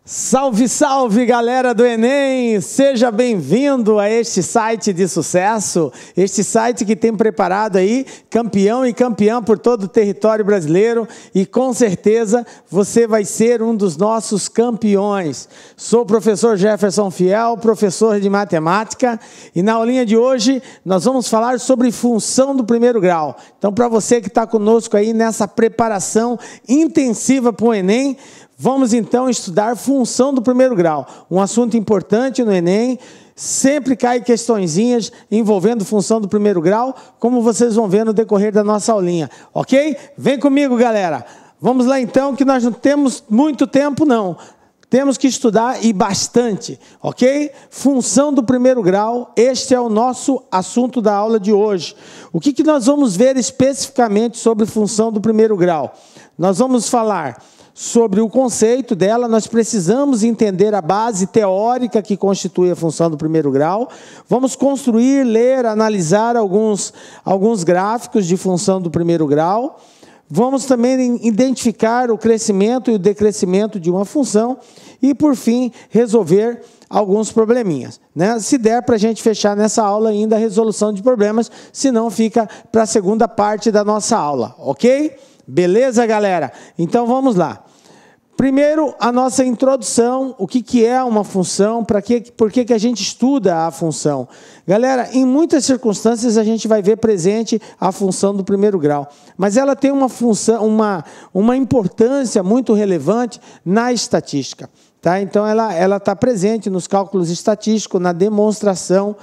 Salve, salve, galera do Enem! Seja bem-vindo a este site de sucesso, este site que tem preparado aí campeão e campeã por todo o território brasileiro e com certeza você vai ser um dos nossos campeões. Sou o professor Jefferson Fiel, professor de matemática e na aulinha de hoje nós vamos falar sobre função do primeiro grau. Então, para você que está conosco aí nessa preparação intensiva para o Enem, vamos então estudar função do primeiro grau, um assunto importante no Enem, sempre cai questõezinhas envolvendo função do primeiro grau, como vocês vão ver no decorrer da nossa aulinha, ok? Vem comigo, galera, vamos lá então, que nós não temos muito tempo não, temos que estudar e bastante, ok? Função do primeiro grau, este é o nosso assunto da aula de hoje. O que nós vamos ver especificamente sobre função do primeiro grau? Nós vamos falar sobre o conceito dela, nós precisamos entender a base teórica que constitui a função do primeiro grau. Vamos construir, ler, analisar alguns gráficos de função do primeiro grau. Vamos também identificar o crescimento e o decrescimento de uma função e, por fim, resolver alguns probleminhas, né? Se der para a gente fechar nessa aula ainda a resolução de problemas, senão fica para a segunda parte da nossa aula, ok? Beleza, galera? Então vamos lá. Primeiro, a nossa introdução, o que é uma função, por que a gente estuda a função. Galera, em muitas circunstâncias a gente vai ver presente a função do primeiro grau, mas ela tem uma função, uma importância muito relevante na estatística. Tá? Então, ela está presente nos cálculos estatísticos, na demonstração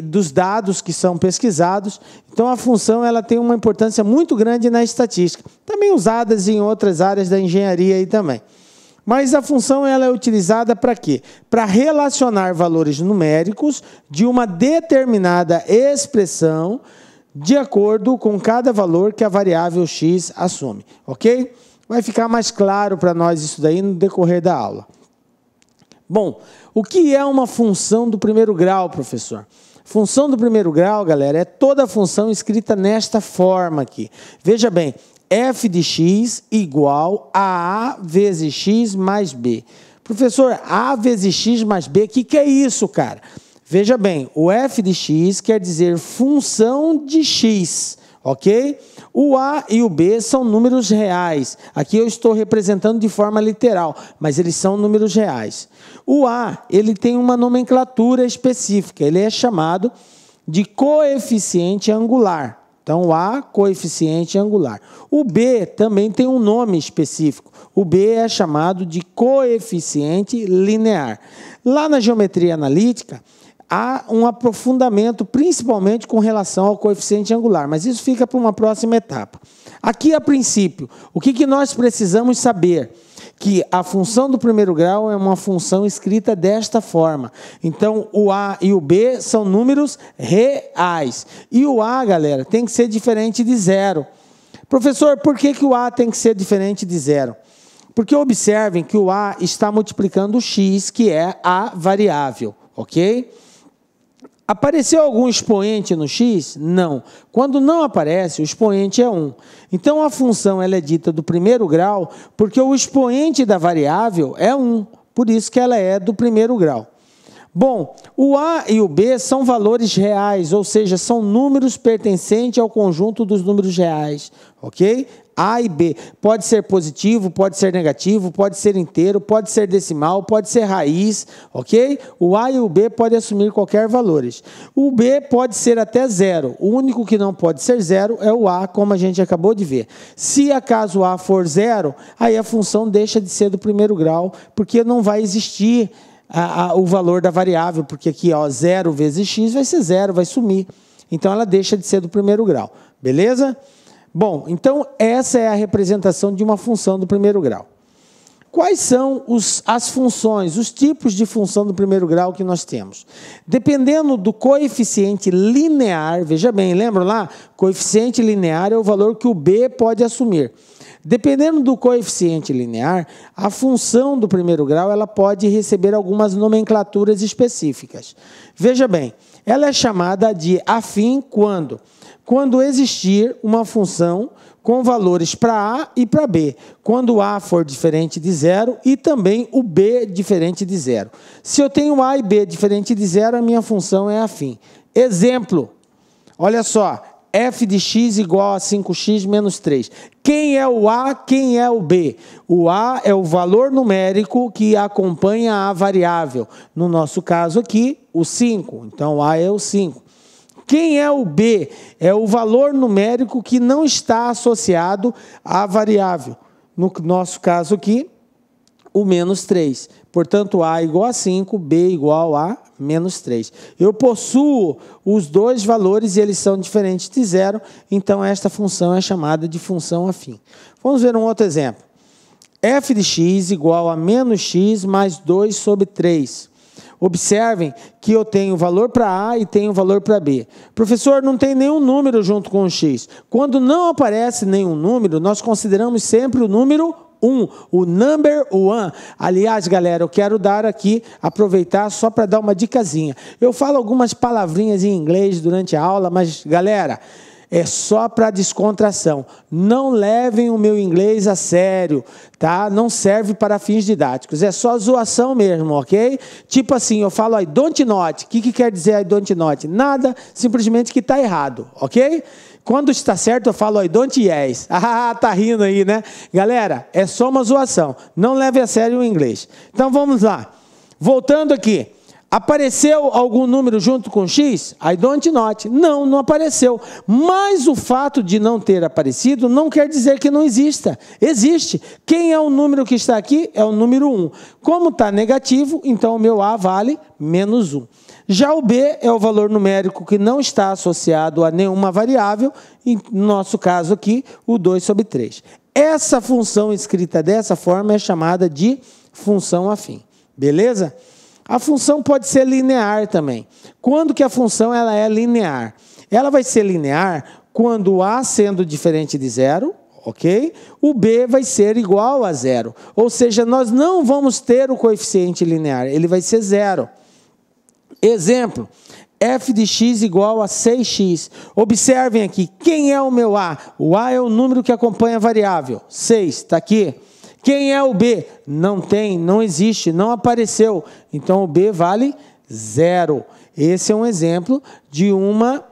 dos dados que são pesquisados. Então, a função ela tem uma importância muito grande na estatística, também usadas em outras áreas da engenharia aí também. Mas a função ela é utilizada para quê? Para relacionar valores numéricos de uma determinada expressão de acordo com cada valor que a variável x assume, ok? Vai ficar mais claro para nós isso daí no decorrer da aula. Bom, o que é uma função do primeiro grau, professor? Função do primeiro grau, galera, é toda a função escrita nesta forma aqui. Veja bem, f de x igual a vezes x mais b. Professor, a vezes x mais b, o que é isso, cara? Veja bem, o f de x quer dizer função de x, ok? O A e o B são números reais. Aqui eu estou representando de forma literal, mas eles são números reais. O A, ele tem uma nomenclatura específica, ele é chamado de coeficiente angular. Então, o A, coeficiente angular. O B também tem um nome específico. O B é chamado de coeficiente linear. Lá na geometria analítica, há um aprofundamento, principalmente com relação ao coeficiente angular, mas isso fica para uma próxima etapa. Aqui, a princípio, o que nós precisamos saber? Que a função do primeiro grau é uma função escrita desta forma. Então, o A e o B são números reais. E o A, galera, tem que ser diferente de zero. Professor, por que o A tem que ser diferente de zero? Porque observem que o A está multiplicando o x, que é a variável, ok? Apareceu algum expoente no x? Não. Quando não aparece, o expoente é 1. Então, a função ela é dita do primeiro grau porque o expoente da variável é 1. Por isso que ela é do primeiro grau. Bom, o A e o B são valores reais, ou seja, são números pertencentes ao conjunto dos números reais, ok? A e B. Pode ser positivo, pode ser negativo, pode ser inteiro, pode ser decimal, pode ser raiz, ok? O A e o B podem assumir qualquer valores. O B pode ser até zero. O único que não pode ser zero é o A, como a gente acabou de ver. Se acaso o A for zero, aí a função deixa de ser do primeiro grau, porque não vai existir o valor da variável, porque aqui, ó, 0 vezes x vai ser zero, vai sumir. Então, ela deixa de ser do primeiro grau. Beleza? Bom, então, essa é a representação de uma função do primeiro grau. Quais são as funções, os tipos de função do primeiro grau que nós temos? Dependendo do coeficiente linear, veja bem, lembra lá? Coeficiente linear é o valor que o B pode assumir. Dependendo do coeficiente linear, a função do primeiro grau ela pode receber algumas nomenclaturas específicas. Veja bem, ela é chamada de afim quando quando existir uma função com valores para A e para B, quando A for diferente de zero e também o B diferente de zero. Se eu tenho A e B diferente de zero, a minha função é afim. Exemplo, olha só, f de x igual a 5x menos 3. Quem é o A, quem é o B? O A é o valor numérico que acompanha a variável. No nosso caso aqui, o 5. Então, o A é o 5. Quem é o B? É o valor numérico que não está associado à variável. No nosso caso aqui, o menos 3. Portanto, A igual a 5, B igual a menos 3. Eu possuo os dois valores e eles são diferentes de zero, então esta função é chamada de função afim. Vamos ver um outro exemplo. f de x igual a menos x mais 2 sobre 3. Observem que eu tenho valor para A e tenho valor para B. Professor, não tem nenhum número junto com o x. Quando não aparece nenhum número, nós consideramos sempre o número 1, o number one. Aliás, galera, eu quero dar aqui, aproveitar só para dar uma dicasinha. Eu falo algumas palavrinhas em inglês durante a aula, mas, galera, é só para descontração. Não levem o meu inglês a sério, tá? Não serve para fins didáticos. É só zoação mesmo, ok? Tipo assim, eu falo I don't not. O que quer dizer I don't not? Nada, simplesmente que está errado, ok? Quando está certo, eu falo I don't yes. Ah, tá rindo aí, né? Galera, é só uma zoação. Não leve a sério o inglês. Então, vamos lá. Voltando aqui. Apareceu algum número junto com x? I don't not. Não, não apareceu. Mas o fato de não ter aparecido não quer dizer que não exista. Existe. Quem é o número que está aqui? É o número 1. Como está negativo, então o meu A vale menos 1. Já o B é o valor numérico que não está associado a nenhuma variável, no nosso caso aqui, o 2 sobre 3. Essa função escrita dessa forma é chamada de função afim. Beleza? A função pode ser linear também. Quando que a função ela é linear? Ela vai ser linear quando o A sendo diferente de zero, ok? O B vai ser igual a zero. Ou seja, nós não vamos ter o coeficiente linear, ele vai ser zero. Exemplo, f de x igual a 6x. Observem aqui, quem é o meu A? O A é o número que acompanha a variável. 6, está aqui. Quem é o B? Não tem, não existe, não apareceu. Então, o B vale 0. Esse é um exemplo de uma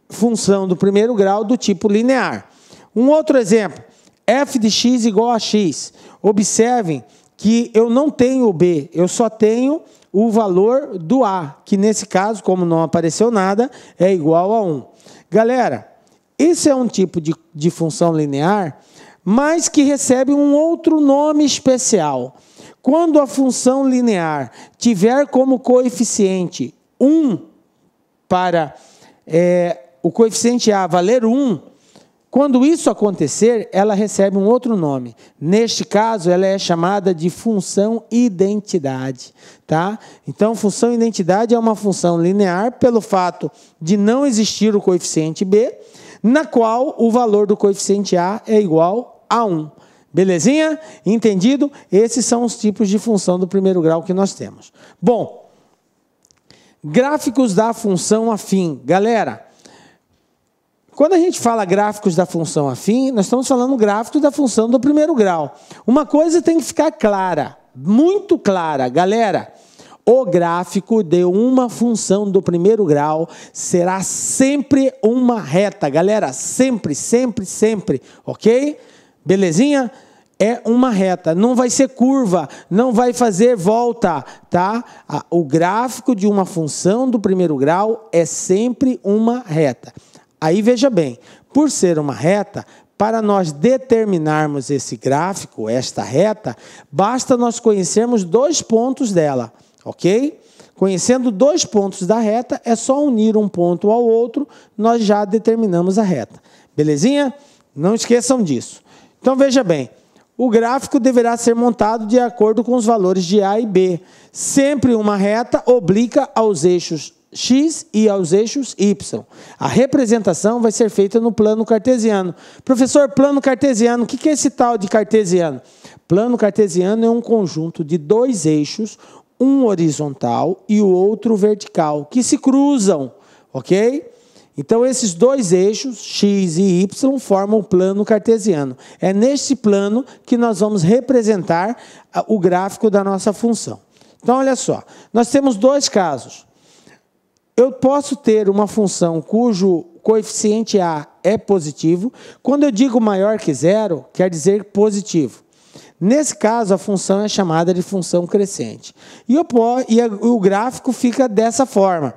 função do primeiro grau do tipo linear. Um outro exemplo, f de x igual a x. Observem que eu não tenho o B, eu só tenho o valor do A, que nesse caso, como não apareceu nada, é igual a 1. Galera, esse é um tipo de função linear, mas que recebe um outro nome especial. Quando a função linear tiver como coeficiente 1 para o coeficiente A valer 1, quando isso acontecer, ela recebe um outro nome. Neste caso, ela é chamada de função identidade, tá? Então, função identidade é uma função linear pelo fato de não existir o coeficiente B, na qual o valor do coeficiente A é igual a 1. Belezinha? Entendido? Esses são os tipos de função do primeiro grau que nós temos. Bom, gráficos da função afim. Galera, quando a gente fala gráficos da função afim, nós estamos falando gráficos da função do primeiro grau. Uma coisa tem que ficar clara, muito clara. Galera, o gráfico de uma função do primeiro grau será sempre uma reta. Galera, sempre, sempre, sempre, ok? Belezinha? É uma reta, não vai ser curva, não vai fazer volta, tá? O gráfico de uma função do primeiro grau é sempre uma reta. Aí veja bem, por ser uma reta, para nós determinarmos esse gráfico, esta reta, basta nós conhecermos 2 pontos dela, ok? Conhecendo 2 pontos da reta, é só unir um ponto ao outro, nós já determinamos a reta. Belezinha? Não esqueçam disso. Então veja bem, o gráfico deverá ser montado de acordo com os valores de A e B. Sempre uma reta oblíqua aos eixos X e aos eixos Y. A representação vai ser feita no plano cartesiano. Professor, plano cartesiano, o que é esse tal de cartesiano? Plano cartesiano é um conjunto de 2 eixos, um horizontal e o outro vertical, que se cruzam, ok? Então, esses dois eixos, x e y, formam o plano cartesiano. É neste plano que nós vamos representar o gráfico da nossa função. Então, olha só, nós temos dois casos. Eu posso ter uma função cujo coeficiente a é positivo. Quando eu digo maior que zero, quer dizer positivo. Nesse caso, a função é chamada de função crescente. E o gráfico fica dessa forma.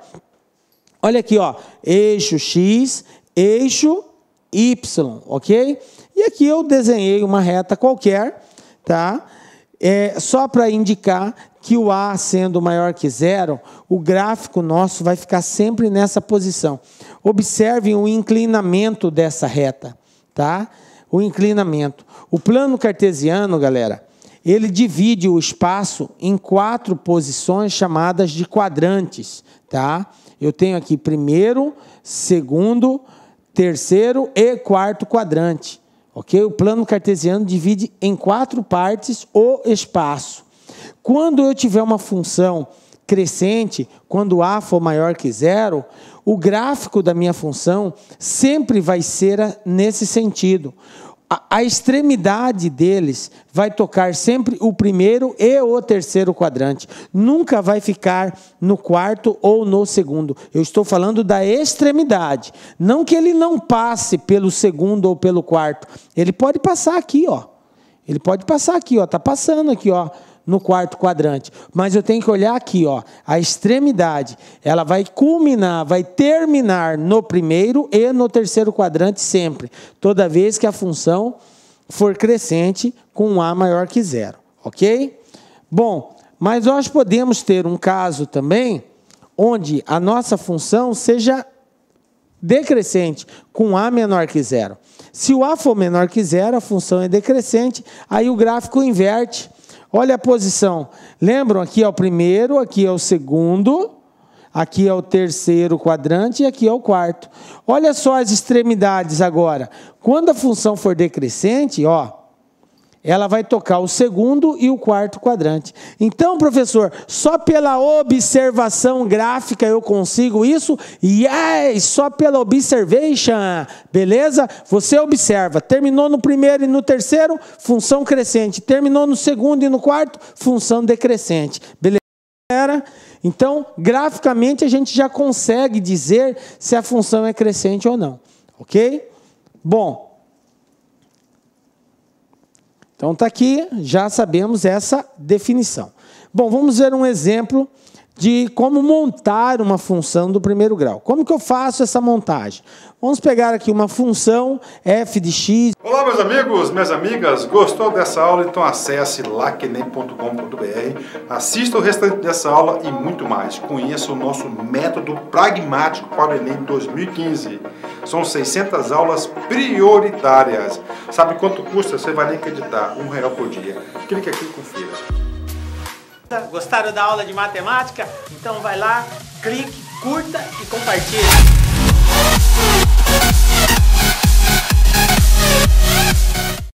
Olha aqui, ó, eixo x, eixo y, ok? E aqui eu desenhei uma reta qualquer, tá? Só para indicar que o A sendo maior que zero, o gráfico nosso vai ficar sempre nessa posição. Observem o inclinamento dessa reta, tá? O inclinamento. O plano cartesiano, galera, ele divide o espaço em 4 posições chamadas de quadrantes, tá? Eu tenho aqui primeiro, segundo, terceiro e quarto quadrante, ok? O plano cartesiano divide em 4 partes o espaço. Quando eu tiver uma função crescente, quando A for maior que zero, o gráfico da minha função sempre vai ser nesse sentido. A extremidade deles vai tocar sempre o primeiro e o terceiro quadrante. Nunca vai ficar no quarto ou no segundo. Eu estou falando da extremidade. Não que ele não passe pelo segundo ou pelo quarto. Ele pode passar aqui, ó. Ele pode passar aqui, ó. Está passando aqui, ó, no quarto quadrante. Mas eu tenho que olhar aqui, ó, a extremidade. Ela vai culminar, vai terminar no primeiro e no terceiro quadrante sempre. Toda vez que a função for crescente com um A maior que zero, ok? Bom, mas nós podemos ter um caso também onde a nossa função seja decrescente com A menor que zero. Se o A for menor que zero, a função é decrescente, aí o gráfico inverte. Olha a posição. Lembram? Aqui é o primeiro, aqui é o segundo, aqui é o terceiro quadrante e aqui é o quarto. Olha só as extremidades agora. Quando a função for decrescente, ó, ela vai tocar o segundo e o quarto quadrante. Então, professor, só pela observação gráfica eu consigo isso? Yes! Só pela observation, beleza? Você observa, terminou no primeiro e no terceiro, função crescente. Terminou no segundo e no quarto, função decrescente. Beleza? Então, graficamente, a gente já consegue dizer se a função é crescente ou não. Ok? Bom, então, está aqui, já sabemos essa definição. Bom, vamos ver um exemplo de como montar uma função do primeiro grau. Como que eu faço essa montagem? Vamos pegar aqui uma função f de x. Olá, meus amigos, minhas amigas. Gostou dessa aula? Então acesse lacnem.com.br, assista o restante dessa aula e muito mais. Conheça o nosso método pragmático para o Enem 2015. São 600 aulas prioritárias. Sabe quanto custa? Você vai nem acreditar, R$1 por dia. Clique aqui e confira. Gostaram da aula de matemática? Então vai lá, clique, curta e compartilhe.